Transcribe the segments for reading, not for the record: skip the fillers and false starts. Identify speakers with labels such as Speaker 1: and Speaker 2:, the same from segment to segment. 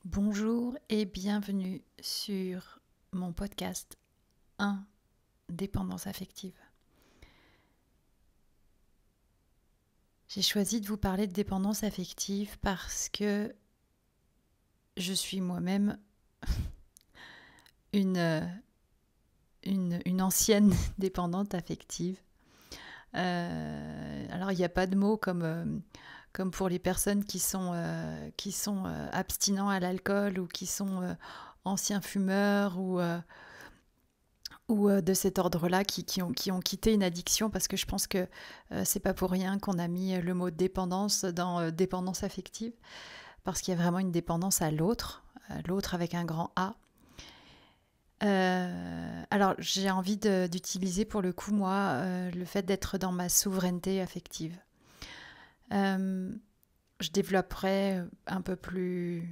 Speaker 1: Bonjour et bienvenue sur mon podcast 1 Dépendance affective. J'ai choisi de vous parler de dépendance affective parce que je suis moi-même une ancienne dépendante affective. Alors il n'y a pas de mots comme pour les personnes qui sont abstinents à l'alcool ou qui sont anciens fumeurs ou de cet ordre-là qui ont quitté une addiction, parce que je pense que c'est pas pour rien qu'on a mis le mot dépendance dans dépendance affective, parce qu'il y a vraiment une dépendance à l'autre avec un grand A. Alors j'ai envie d'utiliser pour le coup moi le fait d'être dans ma souveraineté affective. Je développerai un peu plus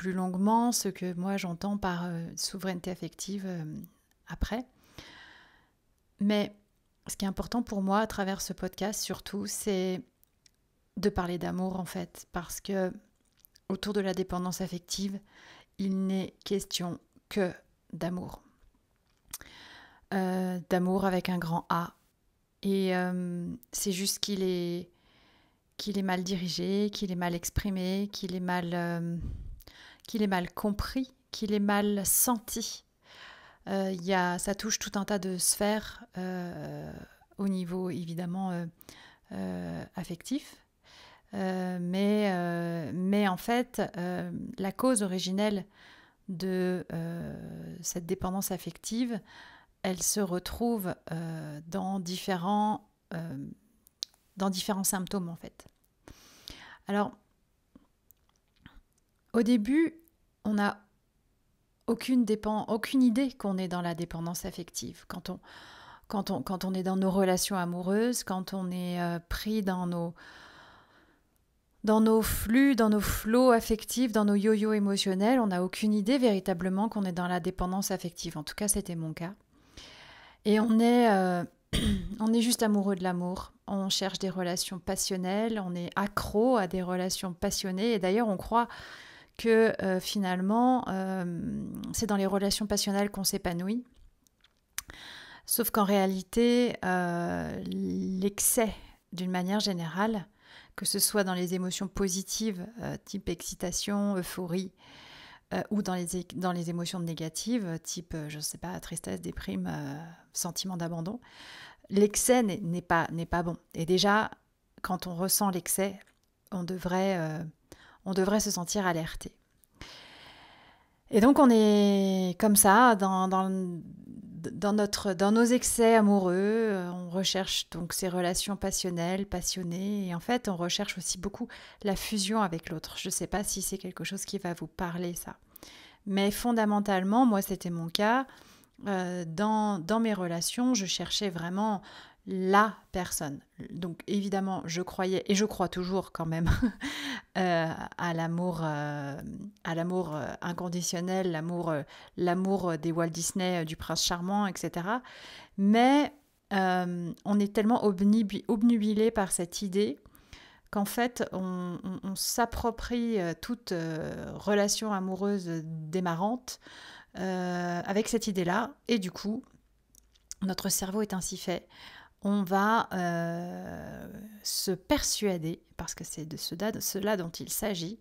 Speaker 1: longuement ce que moi j'entends par souveraineté affective après. Mais ce qui est important pour moi à travers ce podcast surtout, c'est de parler d'amour en fait, parce que autour de la dépendance affective, il n'est question que d'amour. D'amour avec un grand A. Et c'est juste qu'il est mal dirigé, qu'il est mal exprimé, qu'il est mal compris, qu'il est mal senti. Ça touche tout un tas de sphères au niveau évidemment affectif. Mais en fait, la cause originelle de cette dépendance affective, elle se retrouve dans différents symptômes en fait. Alors, au début, on n'a aucune idée qu'on est dans la dépendance affective. Quand on est dans nos relations amoureuses, quand on est pris dans nos flux, dans nos flots affectifs, dans nos yo-yo émotionnels, on n'a aucune idée véritablement qu'on est dans la dépendance affective. En tout cas, c'était mon cas. Et on est juste amoureux de l'amour. On cherche des relations passionnelles, on est accro à des relations passionnées. Et d'ailleurs, on croit que finalement, c'est dans les relations passionnelles qu'on s'épanouit. Sauf qu'en réalité, l'excès, d'une manière générale, que ce soit dans les émotions positives, type excitation, euphorie, ou dans les émotions négatives, type, je ne sais pas, tristesse, déprime, sentiment d'abandon, l'excès n'est pas bon. Et déjà, quand on ressent l'excès, on devrait se sentir alerté. Et donc on est comme ça dans nos excès amoureux, on recherche donc ces relations passionnelles, passionnées, et en fait on recherche aussi beaucoup la fusion avec l'autre. Je ne sais pas si c'est quelque chose qui va vous parler, ça. Mais fondamentalement, moi c'était mon cas, dans mes relations, je cherchais vraiment la personne. Donc évidemment, je croyais, et je crois toujours quand même, à l'amour inconditionnel, l'amour des Walt Disney, du prince charmant, etc. Mais on est tellement obnubilé par cette idée qu'en fait, on s'approprie toute relation amoureuse démarrante avec cette idée-là, et du coup, notre cerveau est ainsi fait. On va se persuader, parce que c'est de cela dont il s'agit,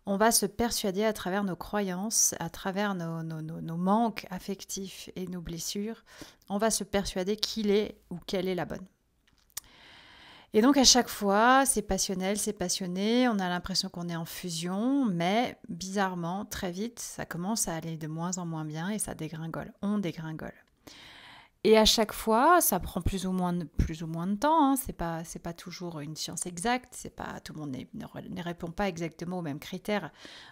Speaker 1: on va se persuader à travers nos croyances, à travers nos manques affectifs et nos blessures, on va se persuader qu'il est ou qu'elle est la bonne. Et donc à chaque fois, c'est passionnel, c'est passionné, on a l'impression qu'on est en fusion, mais bizarrement, très vite, ça commence à aller de moins en moins bien et ça dégringole, on dégringole. Et à chaque fois, ça prend plus ou moins de temps. Hein. C'est pas toujours une science exacte. C'est pas tout le monde ne répond pas exactement aux mêmes critères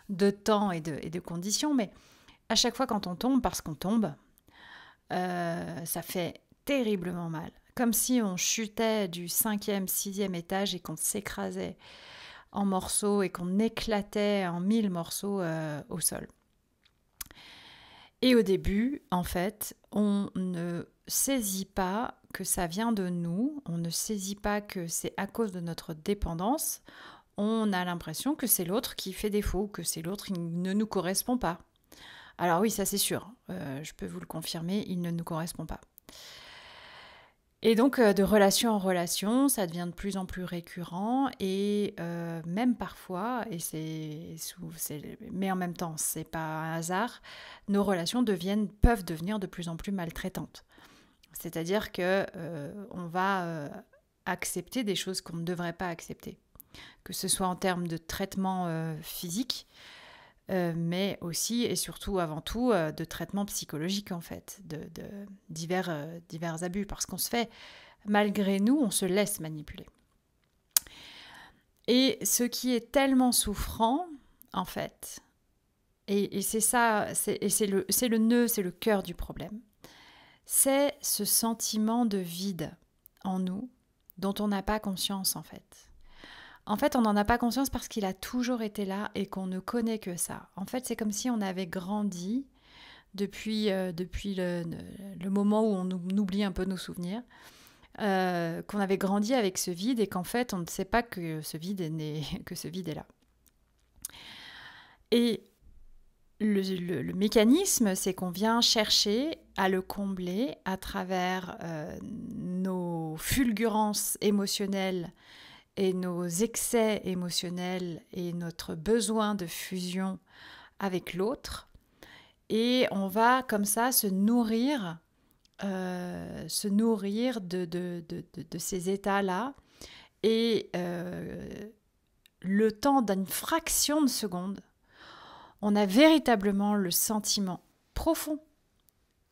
Speaker 1: de temps et de conditions. Mais à chaque fois, quand on tombe, parce qu'on tombe, ça fait terriblement mal. Comme si on chutait du 5e, 6e étage et qu'on s'écrasait en morceaux et qu'on éclatait en 1000 morceaux au sol. Et au début, en fait, on ne saisit pas que ça vient de nous, on ne saisit pas que c'est à cause de notre dépendance, on a l'impression que c'est l'autre qui fait défaut, que c'est l'autre qui ne nous correspond pas. Alors oui, ça c'est sûr, je peux vous le confirmer, il ne nous correspond pas. Et donc, de relation en relation, ça devient de plus en plus récurrent et même parfois, mais en même temps, c'est pas un hasard, nos relations peuvent devenir de plus en plus maltraitantes. C'est-à-dire que on va accepter des choses qu'on ne devrait pas accepter, que ce soit en termes de traitement physique, mais aussi et surtout avant tout de traitement psychologique en fait, de divers abus, parce qu'on se fait, malgré nous, on se laisse manipuler. Et ce qui est tellement souffrant, en fait, et c'est ça, c'est le nœud, c'est le cœur du problème, c'est ce sentiment de vide en nous dont on n'a pas conscience en fait. En fait, on n'en a pas conscience parce qu'il a toujours été là et qu'on ne connaît que ça. En fait, c'est comme si on avait grandi depuis le moment où on oublie un peu nos souvenirs, qu'on avait grandi avec ce vide et qu'en fait, on ne sait pas que ce vide est là. Et le mécanisme, c'est qu'on vient chercher à le combler à travers nos fulgurances émotionnelles et nos excès émotionnels et notre besoin de fusion avec l'autre. Et on va comme ça se nourrir de ces états-là. Et le temps d'une fraction de seconde, on a véritablement le sentiment profond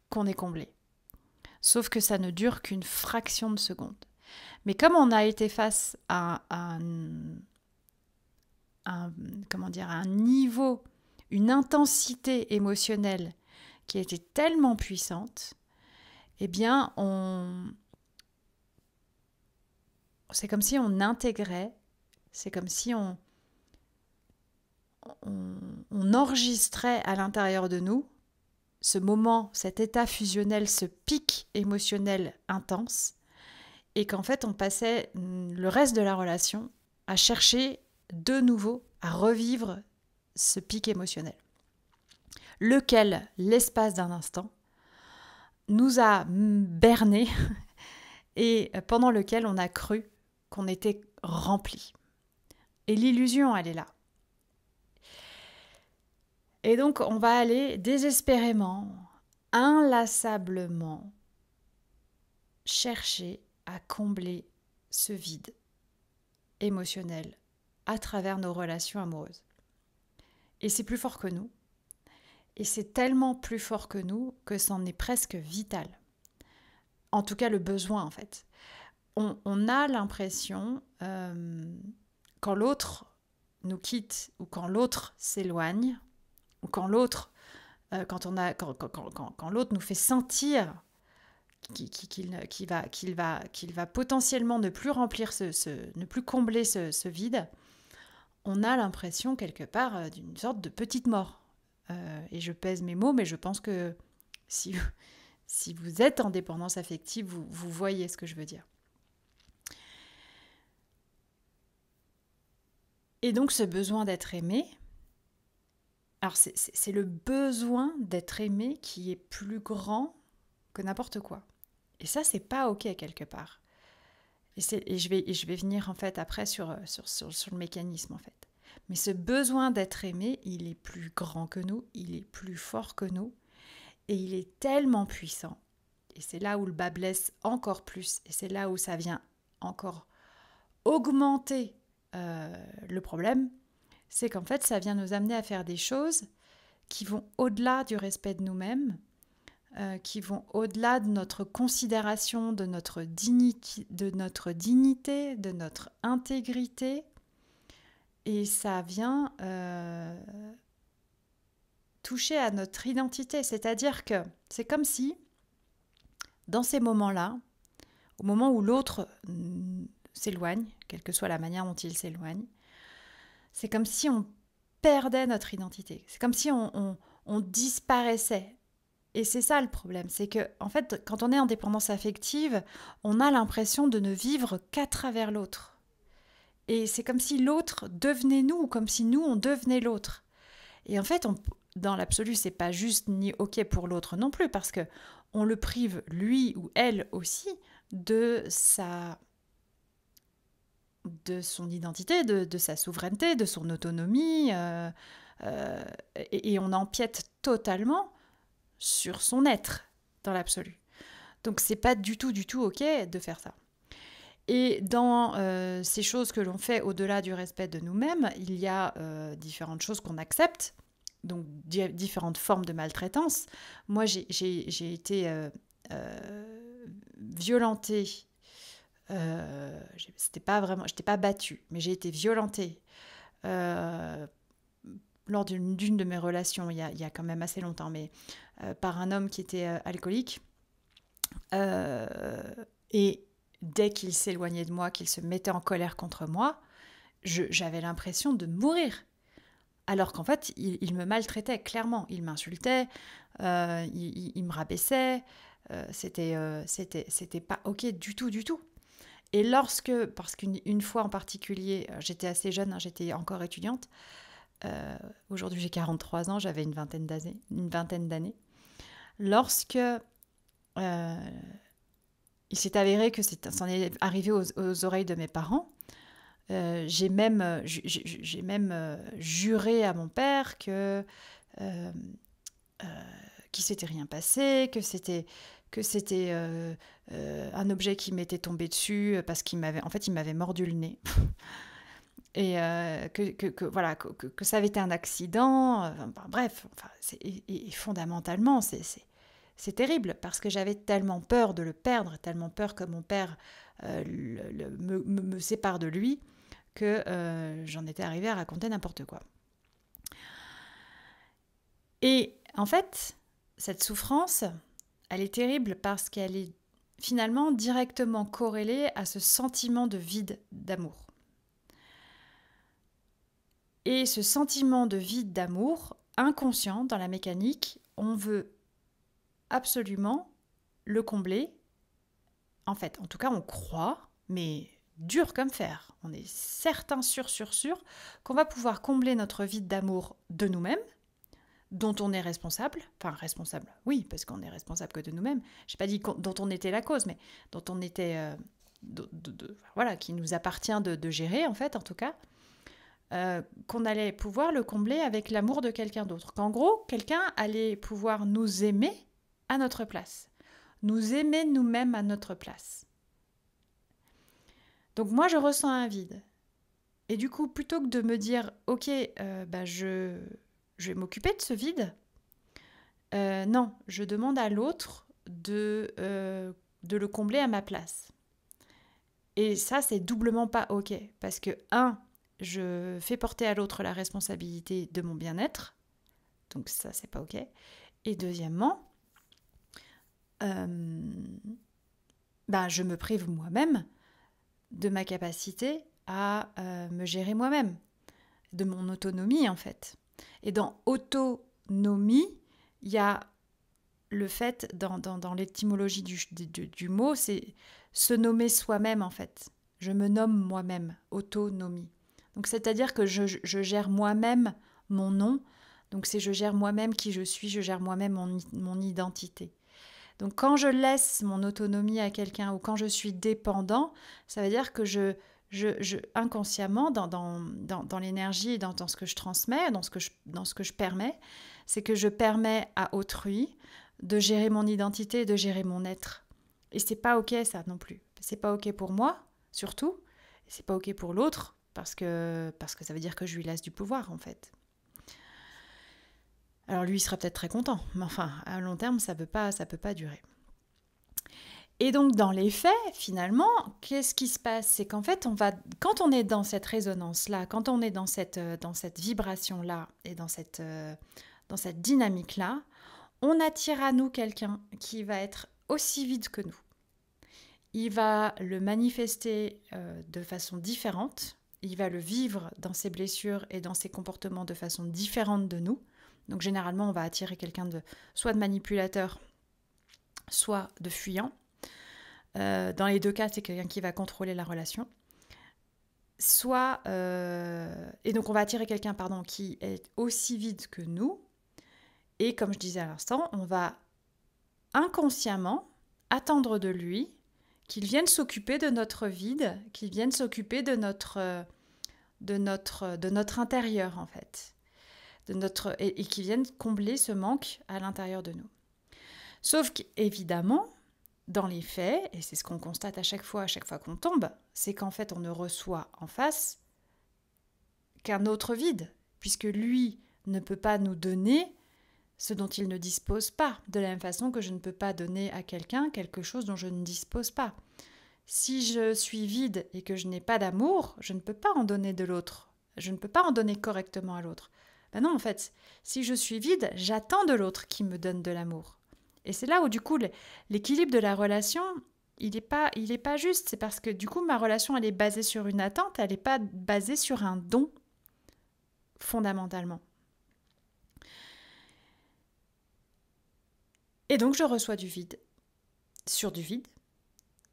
Speaker 1: qu'on est comblé. Sauf que ça ne dure qu'une fraction de seconde. Mais comme on a été face à un niveau, une intensité émotionnelle qui était tellement puissante, eh bien, c'est comme si on intégrait, c'est comme si on enregistrait à l'intérieur de nous ce moment, cet état fusionnel, ce pic émotionnel intense, et qu'en fait, on passait le reste de la relation à chercher de nouveau à revivre ce pic émotionnel, lequel, l'espace d'un instant, nous a bernés et pendant lequel on a cru qu'on était rempli. Et l'illusion, elle est là. Et donc, on va aller désespérément, inlassablement chercher à combler ce vide émotionnel à travers nos relations amoureuses. Et c'est plus fort que nous. Et c'est tellement plus fort que nous que c'en est presque vital. En tout cas, le besoin, en fait. On a l'impression, quand l'autre nous quitte ou quand l'autre s'éloigne, ou quand l'autre, quand l'autre nous fait sentir qu'il va potentiellement ne plus remplir ne plus combler ce vide, on a l'impression quelque part d'une sorte de petite mort. Et je pèse mes mots, mais je pense que si vous êtes en dépendance affective, vous voyez ce que je veux dire. Et donc ce besoin d'être aimé, alors c'est le besoin d'être aimé qui est plus grand que n'importe quoi. Et ça, c'est pas OK quelque part. Et je vais venir en fait après sur le mécanisme en fait. Mais ce besoin d'être aimé, il est plus grand que nous, il est plus fort que nous, et il est tellement puissant. Et c'est là où le bas blesse encore plus, et c'est là où ça vient encore augmenter le problème, c'est qu'en fait, ça vient nous amener à faire des choses qui vont au-delà du respect de nous-mêmes, qui vont au-delà de notre considération, de notre dignité, de notre intégrité. Et ça vient toucher à notre identité. C'est-à-dire que c'est comme si, dans ces moments-là, au moment où l'autre s'éloigne, quelle que soit la manière dont il s'éloigne, c'est comme si on perdait notre identité. C'est comme si on disparaissait. Et c'est ça le problème, c'est que en fait, quand on est en dépendance affective, on a l'impression de ne vivre qu'à travers l'autre. Et c'est comme si l'autre devenait nous, ou comme si nous, on devenait l'autre. Et en fait, dans l'absolu, c'est pas juste ni OK pour l'autre non plus, parce que on le prive, lui ou elle aussi, de son identité, de sa souveraineté, de son autonomie, et on empiète totalement sur son être, dans l'absolu. Donc c'est pas du tout OK de faire ça. Et dans ces choses que l'on fait au-delà du respect de nous-mêmes, il y a différentes choses qu'on accepte, donc différentes formes de maltraitance. Moi, j'ai été violentée. C'était pas vraiment, j'étais pas battue, mais j'ai été violentée lors d'une de mes relations, il y a quand même assez longtemps, mais par un homme qui était alcoolique. Et dès qu'il s'éloignait de moi, qu'il se mettait en colère contre moi, j'avais l'impression de mourir. Alors qu'en fait, il me maltraitait, clairement. Il m'insultait, il me rabaissait. C'était pas OK du tout. Et parce qu'une fois en particulier, j'étais assez jeune, hein, j'étais encore étudiante. Aujourd'hui, j'ai 43 ans, j'avais une vingtaine d'années. Lorsque il s'est avéré que c'en est arrivé aux oreilles de mes parents, j'ai même juré à mon père que qu'il s'était rien passé, que c'était un objet qui m'était tombé dessus parce qu'il m'avait mordu le nez. Et voilà, que ça avait été un accident. Bref, et fondamentalement, c'est terrible parce que j'avais tellement peur de le perdre, tellement peur que mon père me sépare de lui, que j'en étais arrivée à raconter n'importe quoi. Et en fait, cette souffrance, elle est terrible parce qu'elle est finalement directement corrélée à ce sentiment de vide d'amour. Et ce sentiment de vide d'amour, inconscient dans la mécanique, on veut absolument le combler. En fait, en tout cas, on croit, mais dur comme fer. On est certain, sûr, qu'on va pouvoir combler notre vide d'amour de nous-mêmes, dont on est responsable. Enfin, responsable, oui, parce qu'on est responsable que de nous-mêmes. Je n'ai pas dit dont on était la cause, mais dont on était... voilà, qui nous appartient de gérer, en fait, en tout cas. Qu'on allait pouvoir le combler avec l'amour de quelqu'un d'autre. Qu'en gros, quelqu'un allait pouvoir nous aimer à notre place. Nous aimer nous-mêmes à notre place. Donc moi, je ressens un vide. Et du coup, plutôt que de me dire « Ok, je vais m'occuper de ce vide », non, je demande à l'autre de le combler à ma place. Et ça, c'est doublement pas OK. Parce que, je fais porter à l'autre la responsabilité de mon bien-être. Donc ça, c'est pas OK. Et deuxièmement, je me prive moi-même de ma capacité à me gérer moi-même, de mon autonomie en fait. Et dans autonomie, il y a le fait, dans l'étymologie du mot, c'est se nommer soi-même en fait. Je me nomme moi-même, autonomie. Donc c'est-à-dire que je gère moi-même mon nom, donc je gère moi-même qui je suis, je gère moi-même mon identité. Donc quand je laisse mon autonomie à quelqu'un ou quand je suis dépendant, ça veut dire que je inconsciemment, dans l'énergie et dans ce que je transmets, dans ce que je permets, c'est que je permets à autrui de gérer mon identité et de gérer mon être. Et c'est pas OK ça non plus. C'est pas OK pour moi, surtout, et c'est pas OK pour l'autre, parce que ça veut dire que je lui laisse du pouvoir en fait. Alors lui, il sera peut-être très content, mais enfin, à long terme, ça peut pas durer. Et donc, dans les faits, finalement, qu'est-ce qui se passe? C'est qu'en fait, quand on est dans cette résonance-là, quand on est dans cette vibration-là et dans cette dynamique-là, on attire à nous quelqu'un qui va être aussi vide que nous. Il va le manifester de façon différente, il va le vivre dans ses blessures et dans ses comportements de façon différente de nous. Donc généralement, on va attirer quelqu'un soit de manipulateur, soit de fuyant. Dans les deux cas, c'est quelqu'un qui va contrôler la relation. soit... et donc on va attirer quelqu'un, pardon, qui est aussi vide que nous. Et comme je disais à l'instant, on va inconsciemment attendre de lui qu'il vienne s'occuper de notre vide, qu'il vienne s'occuper de notre intérieur en fait, et qu'il vienne combler ce manque à l'intérieur de nous. Sauf qu'évidemment, dans les faits, et c'est ce qu'on constate à chaque fois qu'on tombe, c'est qu'en fait on ne reçoit en face qu'un autre vide, puisque lui ne peut pas nous donner ce dont il ne dispose pas, de la même façon que je ne peux pas donner à quelqu'un quelque chose dont je ne dispose pas. Si je suis vide et que je n'ai pas d'amour, je ne peux pas en donner de l'autre. Je ne peux pas en donner correctement à l'autre. Ben non, en fait, si je suis vide, j'attends de l'autre qui me donne de l'amour. Et c'est là où, du coup, l'équilibre de la relation, il est pas juste. C'est parce que, du coup, ma relation, elle est basée sur une attente, elle n'est pas basée sur un don, fondamentalement. Et donc, je reçois du vide, sur du vide,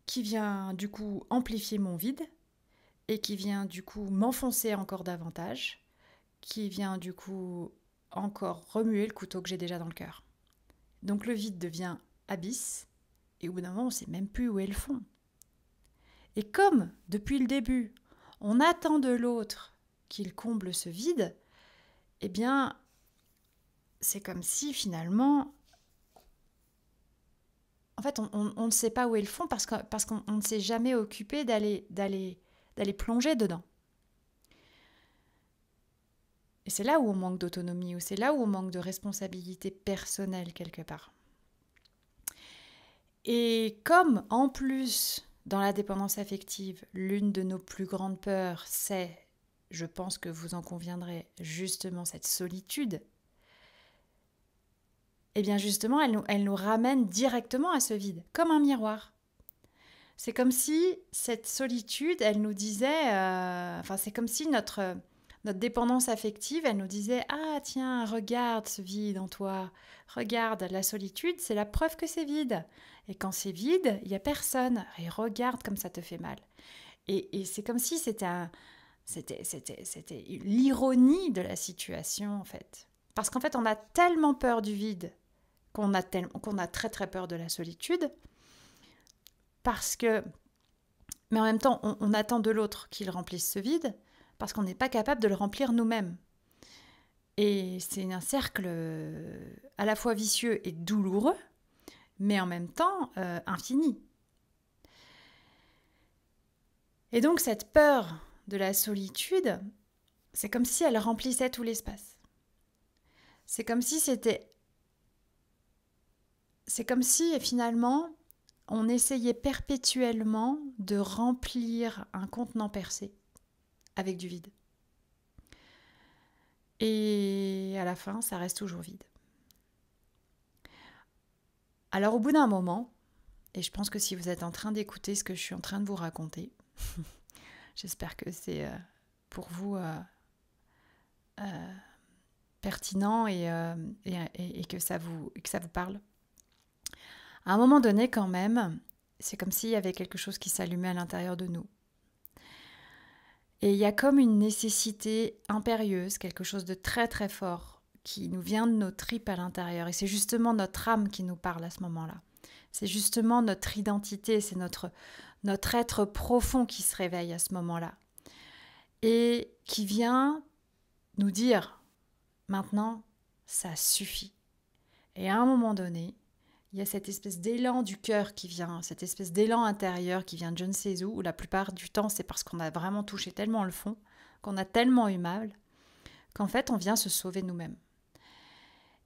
Speaker 1: qui vient, du coup, amplifier mon vide, et qui vient, du coup, m'enfoncer encore davantage, qui vient, du coup, encore remuer le couteau que j'ai déjà dans le cœur. Donc, le vide devient abysse, et au bout d'un moment, on ne sait même plus où est le fond. Et comme, depuis le début, on attend de l'autre qu'il comble ce vide, eh bien, c'est comme si, finalement, en fait, on ne sait pas où est le fond parce qu'on ne s'est jamais occupé d'aller plonger dedans. Et c'est là où on manque d'autonomie, ou c'est là où on manque de responsabilité personnelle quelque part. Et comme, en plus, dans la dépendance affective, l'une de nos plus grandes peurs, c'est, je pense que vous en conviendrez, justement cette solitude, eh bien justement, elle nous ramène directement à ce vide, comme un miroir. C'est comme si cette solitude, elle nous disait, c'est comme si notre dépendance affective, elle nous disait « Ah tiens, regarde ce vide en toi, regarde, la solitude, c'est la preuve que c'est vide. Et quand c'est vide, il n'y a personne. Et regarde comme ça te fait mal. » Et c'est comme si c'était l'ironie de la situation en fait. Parce qu'en fait, on a tellement peur du vide qu'on a très très peur de la solitude. Mais en même temps, on attend de l'autre qu'il remplisse ce vide parce qu'on n'est pas capable de le remplir nous-mêmes. Et c'est un cercle à la fois vicieux et douloureux, mais en même temps infini. Et donc cette peur de la solitude, c'est comme si elle remplissait tout l'espace. C'est comme si finalement, on essayait perpétuellement de remplir un contenant percé avec du vide. Et à la fin, ça reste toujours vide. Alors au bout d'un moment, et je pense que si vous êtes en train d'écouter ce que je suis en train de vous raconter, j'espère que c'est pour vous pertinent et que ça vous parle. À un moment donné, quand même, c'est comme s'il y avait quelque chose qui s'allumait à l'intérieur de nous. Et il y a comme une nécessité impérieuse, quelque chose de très très fort qui nous vient de nos tripes à l'intérieur. Et c'est justement notre âme qui nous parle à ce moment-là. C'est justement notre identité, c'est notre être profond qui se réveille à ce moment-là. Et qui vient nous dire, maintenant, ça suffit. Et à un moment donné, il y a cette espèce d'élan du cœur qui vient, cette espèce d'élan intérieur qui vient de je ne sais où la plupart du temps, c'est parce qu'on a vraiment touché tellement le fond, qu'on a tellement eu mal, qu'en fait, on vient se sauver nous-mêmes.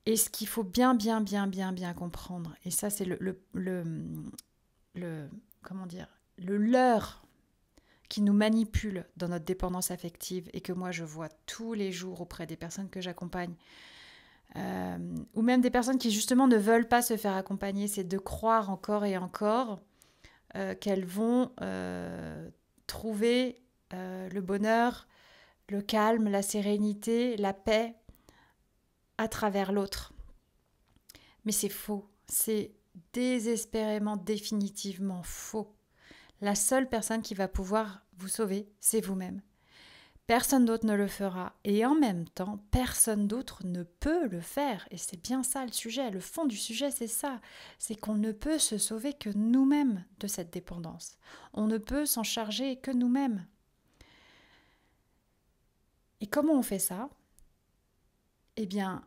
Speaker 1: Et ce qu'il faut bien comprendre, et ça, c'est le leurre qui nous manipule dans notre dépendance affective et que moi, je vois tous les jours auprès des personnes que j'accompagne, ou même des personnes qui justement ne veulent pas se faire accompagner, c'est de croire encore et encore qu'elles vont trouver le bonheur, le calme, la sérénité, la paix à travers l'autre. Mais c'est faux, c'est désespérément, définitivement faux. La seule personne qui va pouvoir vous sauver, c'est vous-même. Personne d'autre ne le fera. Et en même temps, personne d'autre ne peut le faire. Et c'est bien ça le sujet. Le fond du sujet, c'est ça. C'est qu'on ne peut se sauver que nous-mêmes de cette dépendance. On ne peut s'en charger que nous-mêmes. Et comment on fait ça ? Eh bien,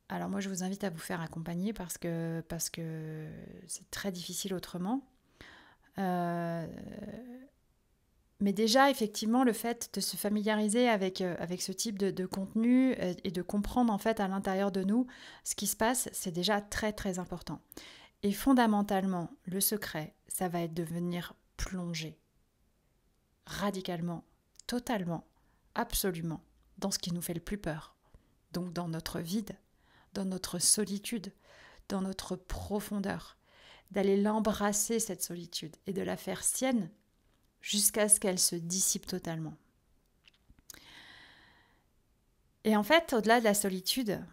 Speaker 1: alors moi je vous invite à vous faire accompagner parce que c'est très difficile autrement. Mais déjà, effectivement, le fait de se familiariser avec ce type de contenu et de comprendre en fait à l'intérieur de nous ce qui se passe, c'est déjà très très important. Et fondamentalement, le secret, ça va être de venir plonger radicalement, totalement, absolument dans ce qui nous fait le plus peur. Donc dans notre vide, dans notre solitude, dans notre profondeur. D'aller l'embrasser cette solitude et de la faire sienne jusqu'à ce qu'elle se dissipe totalement. Et en fait, au-delà de la solitude,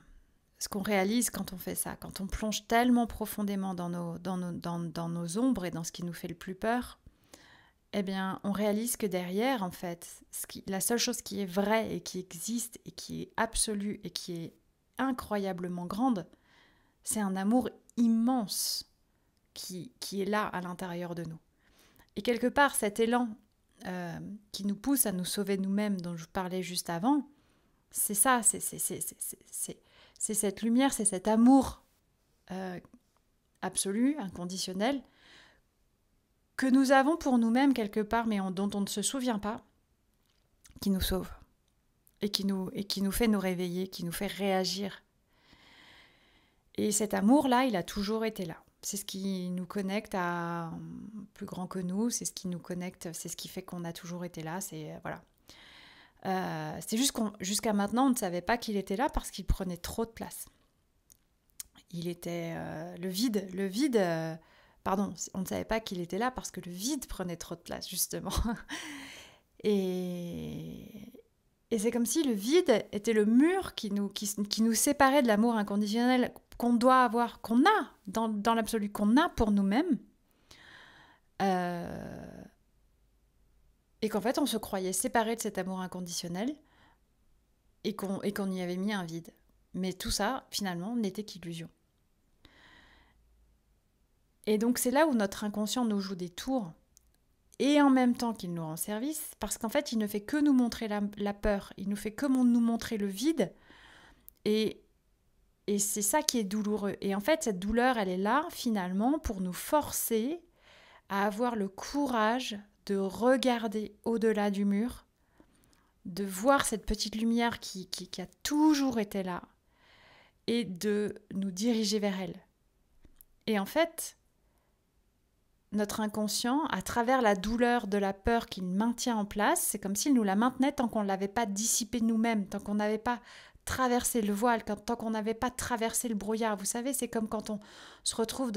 Speaker 1: ce qu'on réalise quand on fait ça, quand on plonge tellement profondément dans nos ombres et dans ce qui nous fait le plus peur, eh bien, on réalise que derrière, en fait, la seule chose qui est vraie et qui existe et qui est absolue et qui est incroyablement grande, c'est un amour immense qui est là à l'intérieur de nous. Et quelque part, cet élan qui nous pousse à nous sauver nous-mêmes, dont je vous parlais juste avant, c'est ça, c'est cette lumière, c'est cet amour absolu, inconditionnel, que nous avons pour nous-mêmes quelque part, mais dont on ne se souvient pas, qui nous sauve et qui nous fait nous réveiller, qui nous fait réagir. Et cet amour-là, il a toujours été là. C'est ce qui nous connecte à plus grand que nous, c'est ce qui nous connecte, c'est ce qui fait qu'on a toujours été là. Voilà. C'est juste jusqu'à maintenant, on ne savait pas qu'il était là parce qu'il prenait trop de place. Il était le vide. Pardon, on ne savait pas qu'il était là parce que le vide prenait trop de place, justement. Et c'est comme si le vide était le mur qui nous séparait de l'amour inconditionnel qu'on doit avoir, qu'on a, dans l'absolu, qu'on a pour nous-mêmes. Et qu'en fait, on se croyait séparé de cet amour inconditionnel et qu'on y avait mis un vide. Mais tout ça, finalement, n'était qu'illusion. Et donc, c'est là où notre inconscient nous joue des tours et en même temps qu'il nous rend service, parce qu'en fait, il ne fait que nous montrer la peur, il ne fait que nous montrer le vide, et c'est ça qui est douloureux. Et en fait, cette douleur, elle est là, finalement, pour nous forcer à avoir le courage de regarder au-delà du mur, de voir cette petite lumière qui a toujours été là, et de nous diriger vers elle. Et en fait, notre inconscient, à travers la douleur de la peur qu'il maintient en place, c'est comme s'il nous la maintenait tant qu'on ne l'avait pas dissipée nous-mêmes, tant qu'on n'avait pas traversé le voile, tant qu'on n'avait pas traversé le brouillard. Vous savez, c'est comme quand on se retrouve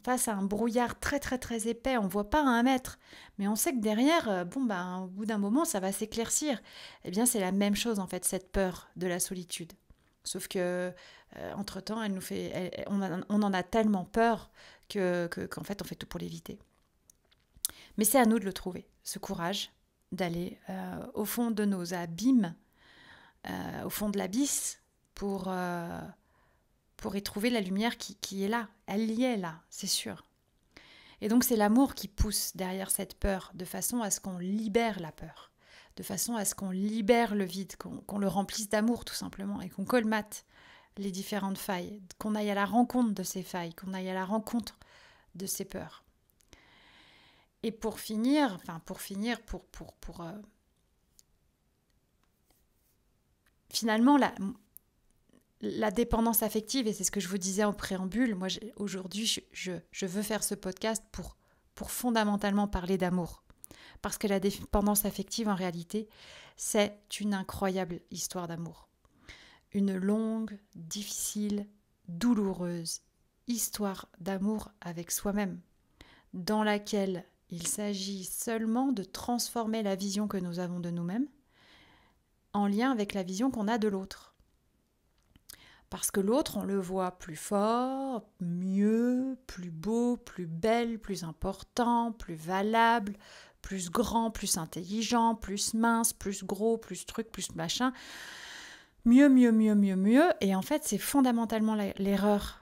Speaker 1: face à un brouillard très très très épais, on ne voit pas à 1 mètre, mais on sait que derrière, au bout d'un moment, ça va s'éclaircir. Eh bien, c'est la même chose en fait, cette peur de la solitude. Sauf que, entre-temps, on en a tellement peur qu'en fait, on fait tout pour l'éviter. Mais c'est à nous de le trouver, ce courage d'aller au fond de nos abîmes, au fond de l'abysse, pour y trouver la lumière qui est là. Elle y est là, c'est sûr. Et donc, c'est l'amour qui pousse derrière cette peur, de façon à ce qu'on libère la peur, de façon à ce qu'on libère le vide, qu'on le remplisse d'amour, tout simplement, et qu'on colmate les différentes failles, qu'on aille à la rencontre de ces failles, qu'on aille à la rencontre de ces peurs. Et pour finir, finalement, la dépendance affective, et c'est ce que je vous disais en préambule, moi aujourd'hui je veux faire ce podcast pour fondamentalement parler d'amour. Parce que la dépendance affective, en réalité, c'est une incroyable histoire d'amour. Une longue, difficile, douloureuse histoire d'amour avec soi-même, dans laquelle il s'agit seulement de transformer la vision que nous avons de nous-mêmes en lien avec la vision qu'on a de l'autre. Parce que l'autre, on le voit plus fort, mieux, plus beau, plus belle, plus important, plus valable, plus grand, plus intelligent, plus mince, plus gros, plus truc, plus machin. Mieux. Et en fait, c'est fondamentalement l'erreur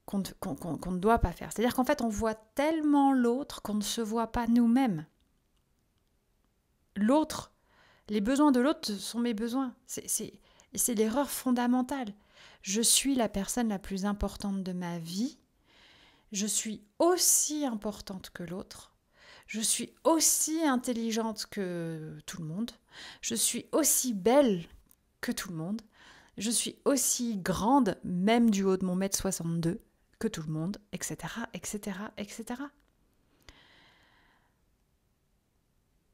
Speaker 1: qu'on ne doit pas faire. C'est-à-dire qu'en fait, on voit tellement l'autre qu'on ne se voit pas nous-mêmes. L'autre, les besoins de l'autre sont mes besoins. C'est l'erreur fondamentale. Je suis la personne la plus importante de ma vie. Je suis aussi importante que l'autre. Je suis aussi intelligente que tout le monde. Je suis aussi belle que tout le monde. Je suis aussi grande, même du haut de mon 1m62, que tout le monde, etc., etc., etc.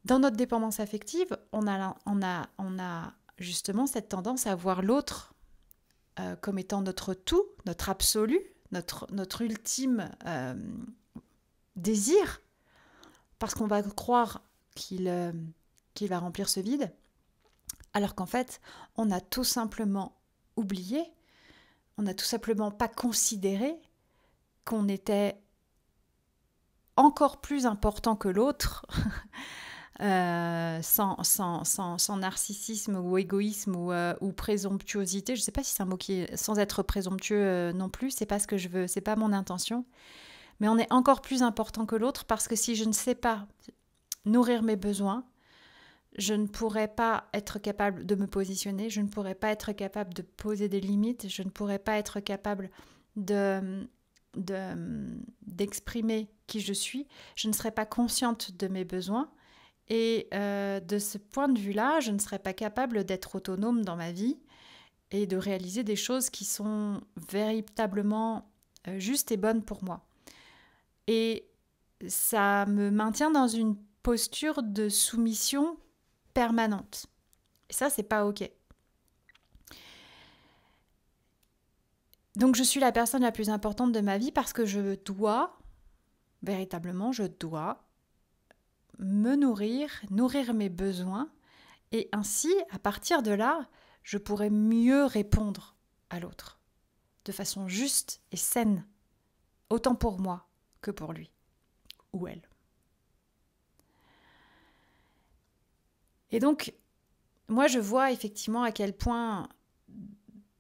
Speaker 1: Dans notre dépendance affective, on a justement cette tendance à voir l'autre comme étant notre tout, notre absolu, notre ultime désir, parce qu'on va croire qu'il va remplir ce vide, alors qu'en fait, on a tout simplement oublié, on n'a tout simplement pas considéré qu'on était encore plus important que l'autre, sans narcissisme ou égoïsme ou présomptuosité. Je ne sais pas si c'est un mot qui est sans être présomptueux non plus, c'est pas ce que je veux, c'est pas mon intention. Mais on est encore plus important que l'autre parce que si je ne sais pas nourrir mes besoins, je ne pourrais pas être capable de me positionner, je ne pourrais pas être capable de poser des limites, je ne pourrais pas être capable d'exprimer qui je suis, je ne serais pas consciente de mes besoins et de ce point de vue-là, je ne serais pas capable d'être autonome dans ma vie et de réaliser des choses qui sont véritablement justes et bonnes pour moi. Et ça me maintient dans une posture de soumission permanente. Et ça, c'est pas OK. Donc, je suis la personne la plus importante de ma vie parce que je dois, véritablement, je dois me nourrir mes besoins. Et ainsi, à partir de là, je pourrais mieux répondre à l'autre de façon juste et saine, autant pour moi que pour lui ou elle. Et donc, moi, je vois effectivement à quel point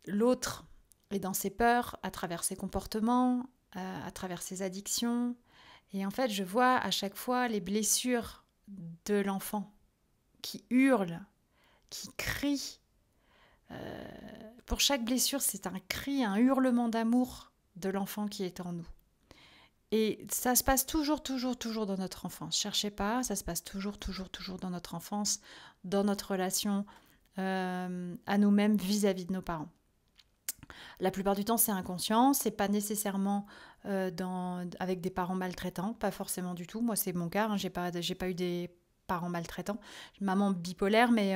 Speaker 1: l'autre est dans ses peurs, à travers ses comportements, à travers ses addictions. Et en fait, je vois à chaque fois les blessures de l'enfant qui hurle, qui crie. Pour chaque blessure, c'est un cri, un hurlement d'amour de l'enfant qui est en nous. Et ça se passe toujours dans notre enfance. Cherchez pas, ça se passe toujours dans notre enfance, dans notre relation à nous-mêmes vis-à-vis de nos parents. La plupart du temps, c'est inconscient, c'est pas nécessairement avec des parents maltraitants, pas forcément du tout. Moi, c'est mon cas, hein, j'ai pas eu des parents maltraitants. Maman bipolaire, mais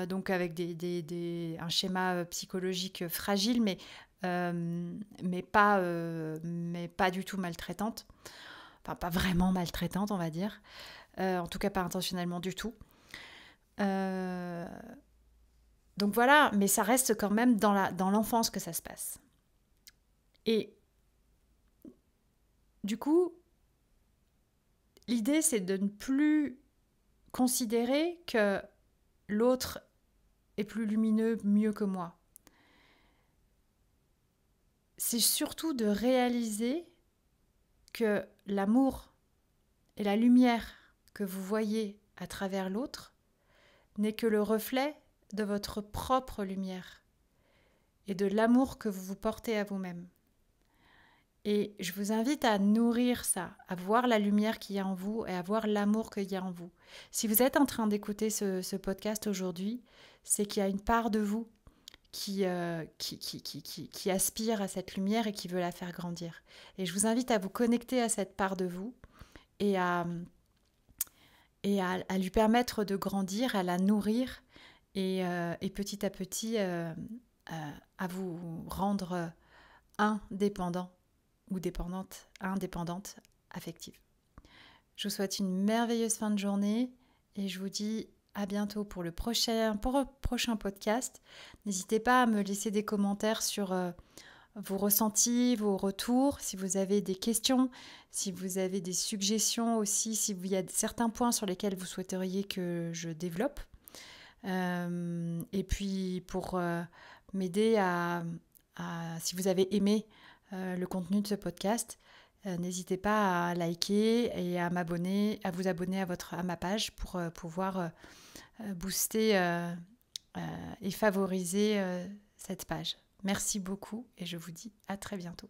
Speaker 1: donc avec un schéma psychologique fragile, mais pas du tout maltraitante. Enfin, pas vraiment maltraitante, on va dire. En tout cas, pas intentionnellement du tout. Donc voilà, mais ça reste quand même dans l'enfance que ça se passe. Et du coup, l'idée, c'est de ne plus considérer que l'autre est plus lumineux, mieux que moi. C'est surtout de réaliser que l'amour et la lumière que vous voyez à travers l'autre n'est que le reflet de votre propre lumière et de l'amour que vous vous portez à vous-même. Et je vous invite à nourrir ça, à voir la lumière qu'il y a en vous et à voir l'amour qu'il y a en vous. Si vous êtes en train d'écouter ce podcast aujourd'hui, c'est qu'il y a une part de vous qui aspire à cette lumière et qui veut la faire grandir. Et je vous invite à vous connecter à cette part de vous et à lui permettre de grandir, à la nourrir et petit à petit à vous rendre indépendant ou indépendante affective. Je vous souhaite une merveilleuse fin de journée et je vous dis à bientôt pour le prochain podcast. N'hésitez pas à me laisser des commentaires sur vos ressentis, vos retours, si vous avez des questions, si vous avez des suggestions aussi, s'il y a certains points sur lesquels vous souhaiteriez que je développe. Et puis pour m'aider si vous avez aimé le contenu de ce podcast, n'hésitez pas à liker et à vous abonner à ma page pour pouvoir booster et favoriser cette page. Merci beaucoup et je vous dis à très bientôt.